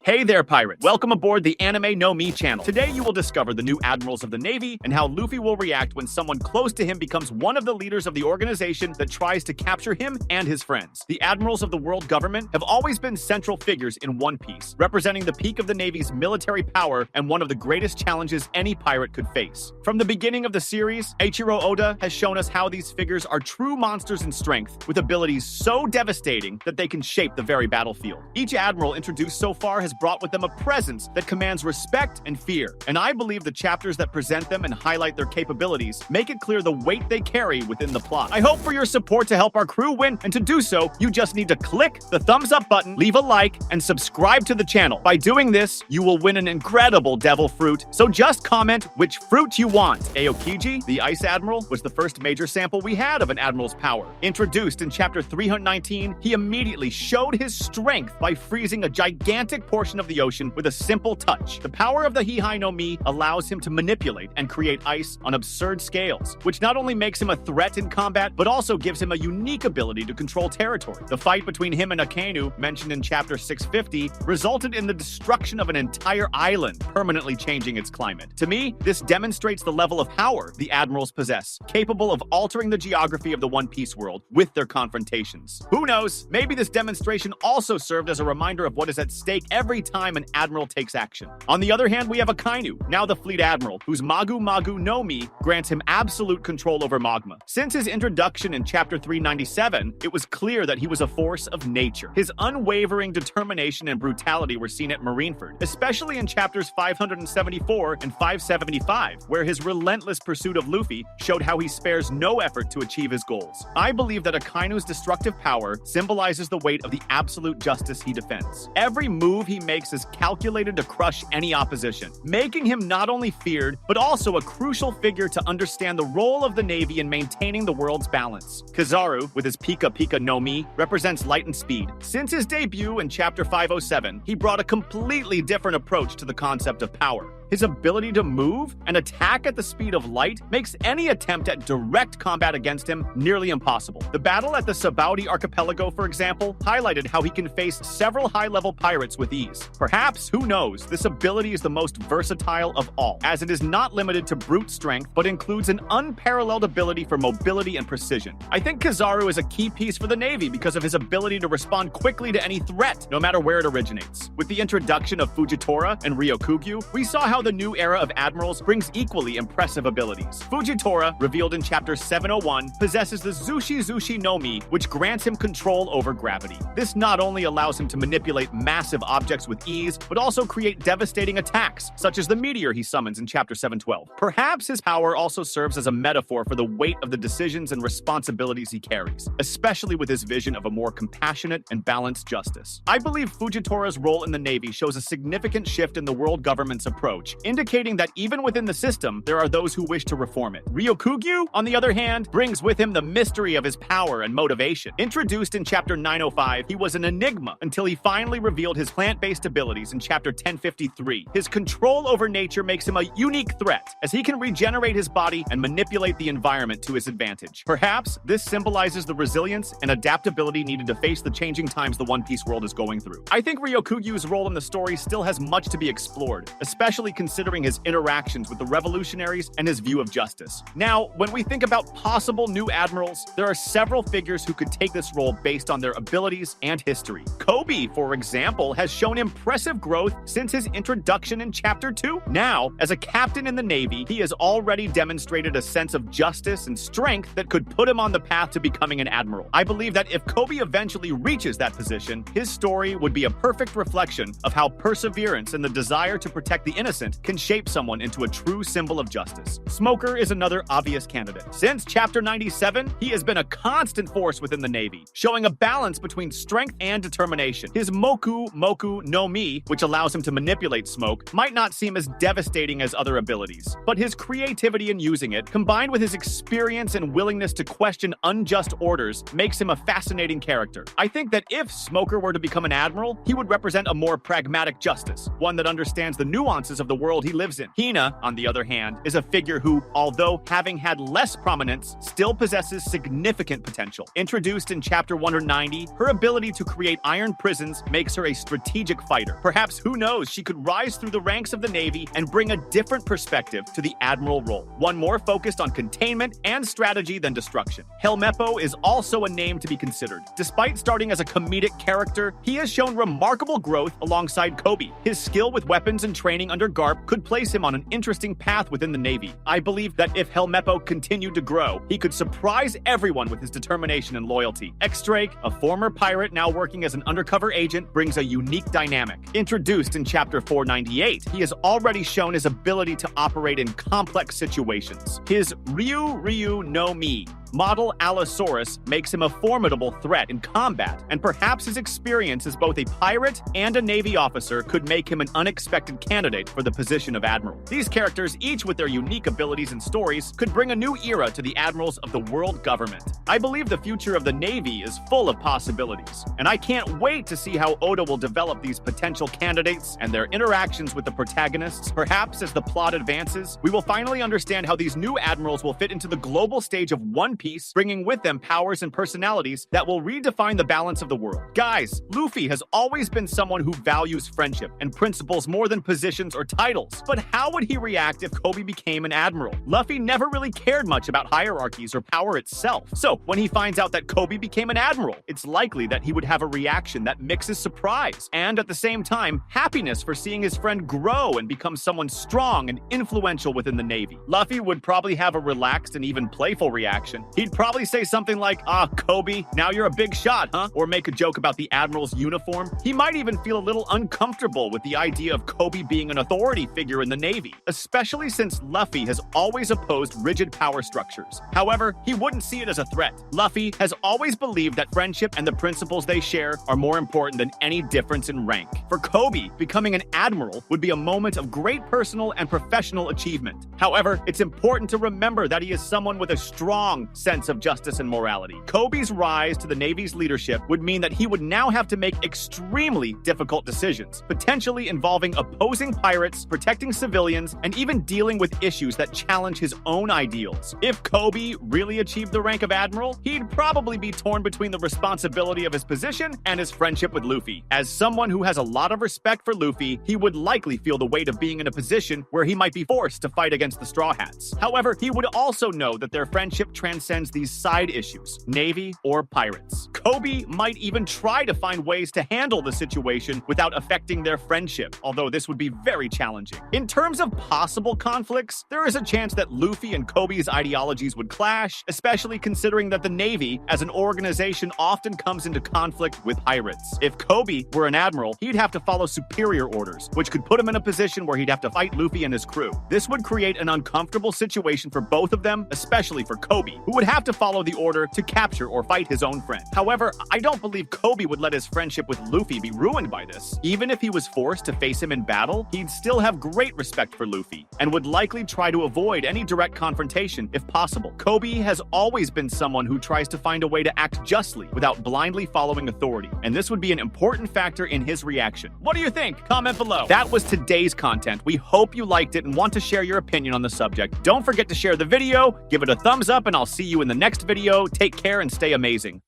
Hey there, pirates! Welcome aboard the Anime No Me channel. Today you will discover the new admirals of the Navy and how Luffy will react when someone close to him becomes one of the leaders of the organization that tries to capture him and his friends. The admirals of the world government have always been central figures in One Piece, representing the peak of the Navy's military power and one of the greatest challenges any pirate could face. From the beginning of the series, Eiichiro Oda has shown us how these figures are true monsters in strength, with abilities so devastating that they can shape the very battlefield. Each admiral introduced so far has brought with them a presence that commands respect and fear, and I believe the chapters that present them and highlight their capabilities make it clear the weight they carry within the plot. I hope for your support to help our crew win, and to do so, you just need to click the thumbs up button, leave a like, and subscribe to the channel. By doing this, you will win an incredible devil fruit, so just comment which fruit you want. Aokiji, the Ice Admiral, was the first major sample we had of an admiral's power. Introduced in chapter 319, he immediately showed his strength by freezing a gigantic portion of the ocean with a simple touch. The power of the Hihai no Mi allows him to manipulate and create ice on absurd scales, which not only makes him a threat in combat, but also gives him a unique ability to control territory. The fight between him and Akainu, mentioned in chapter 650, resulted in the destruction of an entire island, permanently changing its climate. To me, this demonstrates the level of power the admirals possess, capable of altering the geography of the One Piece world with their confrontations. Who knows, maybe this demonstration also served as a reminder of what is at stake every time an admiral takes action. On the other hand, we have Akainu, now the fleet admiral, whose Magu Magu no Mi grants him absolute control over magma. Since his introduction in chapter 397, it was clear that he was a force of nature. His unwavering determination and brutality were seen at Marineford, especially in chapters 574 and 575, where his relentless pursuit of Luffy showed how he spares no effort to achieve his goals. I believe that Akainu's destructive power symbolizes the weight of the absolute justice he defends. Every move he makes is calculated to crush any opposition, making him not only feared, but also a crucial figure to understand the role of the Navy in maintaining the world's balance. Kizaru, with his Pika Pika no Mi, represents light and speed. Since his debut in chapter 507, he brought a completely different approach to the concept of power. His ability to move and attack at the speed of light makes any attempt at direct combat against him nearly impossible. The battle at the Sabaudi archipelago, for example, highlighted how he can face several high-level pirates with ease. Perhaps, who knows, this ability is the most versatile of all, as it is not limited to brute strength, but includes an unparalleled ability for mobility and precision. I think Kizaru is a key piece for the Navy because of his ability to respond quickly to any threat, no matter where it originates. With the introduction of Fujitora and Ryokugyu, we saw how the new era of admirals brings equally impressive abilities. Fujitora, revealed in chapter 701, possesses the Zushi Zushi no Mi, which grants him control over gravity. This not only allows him to manipulate massive objects with ease, but also create devastating attacks, such as the meteor he summons in chapter 712. Perhaps his power also serves as a metaphor for the weight of the decisions and responsibilities he carries, especially with his vision of a more compassionate and balanced justice. I believe Fujitora's role in the Navy shows a significant shift in the world government's approach, indicating that even within the system, there are those who wish to reform it. Ryokugyu, on the other hand, brings with him the mystery of his power and motivation. Introduced in chapter 905, he was an enigma until he finally revealed his plant-based abilities in chapter 1053. His control over nature makes him a unique threat, as he can regenerate his body and manipulate the environment to his advantage. Perhaps this symbolizes the resilience and adaptability needed to face the changing times the One Piece world is going through. I think Ryokugyu's role in the story still has much to be explored, especially considering his interactions with the revolutionaries and his view of justice. Now, when we think about possible new admirals, there are several figures who could take this role based on their abilities and history. Koby, for example, has shown impressive growth since his introduction in chapter 2. Now, as a captain in the Navy, he has already demonstrated a sense of justice and strength that could put him on the path to becoming an admiral. I believe that if Koby eventually reaches that position, his story would be a perfect reflection of how perseverance and the desire to protect the innocent can shape someone into a true symbol of justice. Smoker is another obvious candidate. Since chapter 97, he has been a constant force within the Navy, showing a balance between strength and determination. His Moku Moku no Mi, which allows him to manipulate smoke, might not seem as devastating as other abilities, but his creativity in using it, combined with his experience and willingness to question unjust orders, makes him a fascinating character. I think that if Smoker were to become an admiral, he would represent a more pragmatic justice, one that understands the nuances of the world he lives in. Hina, on the other hand, is a figure who, although having had less prominence, still possesses significant potential. Introduced in Chapter 190, her ability to create iron prisons makes her a strategic fighter. Perhaps, who knows, she could rise through the ranks of the Navy and bring a different perspective to the Admiral role, one more focused on containment and strategy than destruction. Helmeppo is also a name to be considered. Despite starting as a comedic character, he has shown remarkable growth alongside Koby. His skill with weapons and training under Garp could place him on an interesting path within the Navy. I believe that if Helmeppo continued to grow, he could surprise everyone with his determination and loyalty. X-Drake, a former pirate now working as an undercover agent, brings a unique dynamic. Introduced in Chapter 498, he has already shown his ability to operate in complex situations. His Ryu no Mi model Allosaurus makes him a formidable threat in combat, and perhaps his experience as both a pirate and a Navy officer could make him an unexpected candidate for the position of Admiral. These characters, each with their unique abilities and stories, could bring a new era to the Admirals of the world government. I believe the future of the Navy is full of possibilities, and I can't wait to see how Oda will develop these potential candidates and their interactions with the protagonists. Perhaps as the plot advances, we will finally understand how these new Admirals will fit into the global stage of One Piece, bringing with them powers and personalities that will redefine the balance of the world. Guys, Luffy has always been someone who values friendship and principles more than positions or titles. But how would he react if Koby became an admiral? Luffy never really cared much about hierarchies or power itself. So when he finds out that Koby became an admiral, it's likely that he would have a reaction that mixes surprise and, at the same time, happiness for seeing his friend grow and become someone strong and influential within the Navy. Luffy would probably have a relaxed and even playful reaction. He'd probably say something like, "Ah, Koby, now you're a big shot, huh?" Or make a joke about the Admiral's uniform. He might even feel a little uncomfortable with the idea of Koby being an authority figure in the Navy, especially since Luffy has always opposed rigid power structures. However, he wouldn't see it as a threat. Luffy has always believed that friendship and the principles they share are more important than any difference in rank. For Koby, becoming an admiral would be a moment of great personal and professional achievement. However, it's important to remember that he is someone with a strong sense of justice and morality. Koby's rise to the Navy's leadership would mean that he would now have to make extremely difficult decisions, potentially involving opposing pirates, protecting civilians, and even dealing with issues that challenge his own ideals. If Koby really achieved the rank of admiral, he'd probably be torn between the responsibility of his position and his friendship with Luffy. As someone who has a lot of respect for Luffy, he would likely feel the weight of being in a position where he might be forced to fight against the Straw Hats. However, he would also know that their friendship transcends these side issues, Navy or pirates. Koby might even try to find ways to handle the situation without affecting their friendship, although this would be very challenging. In terms of possible conflicts, there is a chance that Luffy and Koby's ideologies would clash, especially considering that the Navy as an organization often comes into conflict with pirates. If Koby were an admiral, he'd have to follow superior orders, which could put him in a position where he'd have to fight Luffy and his crew. This would create an uncomfortable situation for both of them, especially for Koby, who would have to follow the order to capture or fight his own friend. However, I don't believe Koby would let his friendship with Luffy be ruined by this. Even if he was forced to face him in battle, he'd still have great respect for Luffy and would likely try to avoid any direct confrontation if possible. Koby has always been someone who tries to find a way to act justly without blindly following authority, and this would be an important factor in his reaction. What do you think? Comment below. That was today's content. We hope you liked it and want to share your opinion on the subject. Don't forget to share the video, give it a thumbs up, and I'll see you in the next video. Take care and stay amazing.